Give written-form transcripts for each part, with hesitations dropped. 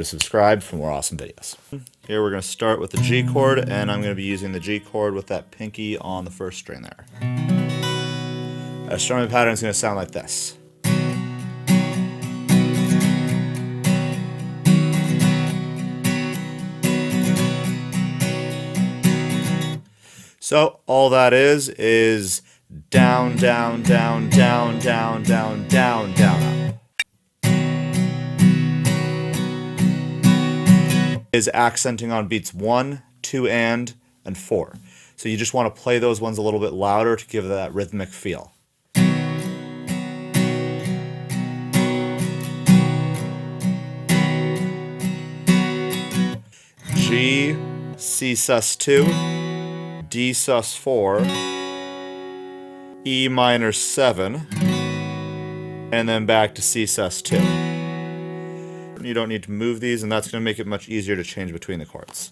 to subscribe for more awesome videos. Here we're going to start with the G chord, and I'm going to be using the G chord with that pinky on the first string there. Our strumming pattern is going to sound like this. So all that is down, down, down, down, down, down, down, down, up. Is accenting on beats 1, 2, and 4. So you just want to play those ones a little bit louder to give that rhythmic feel. G, C sus2, D sus4, E minor 7, and then back to C sus2. You don't need to move these, and that's going to make it much easier to change between the chords.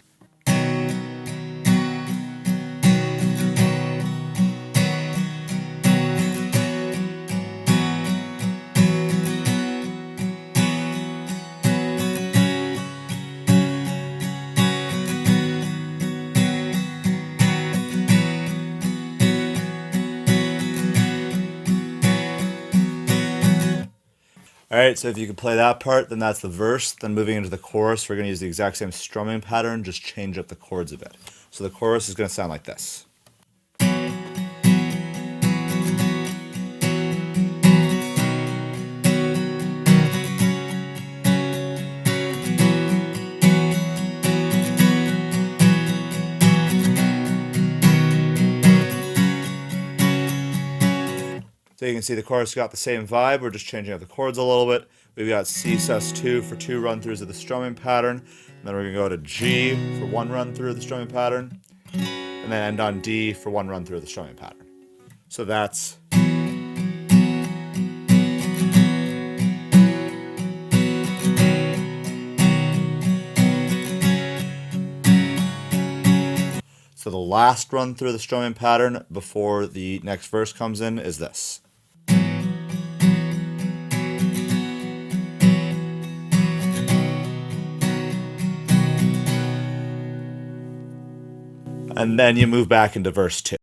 Alright, so if you can play that part, then that's the verse. Then moving into the chorus, we're going to use the exact same strumming pattern, just change up the chords a bit. So the chorus is going to sound like this. So you can see the chorus got the same vibe. We're just changing up the chords a little bit. We've got C sus2 for 2 run-throughs of the strumming pattern. And then we're going to go to G for 1 run-through of the strumming pattern. And then end on D for 1 run-through of the strumming pattern. So that's... So the last run-through of the strumming pattern before the next verse comes in is this. And then you move back into verse 2.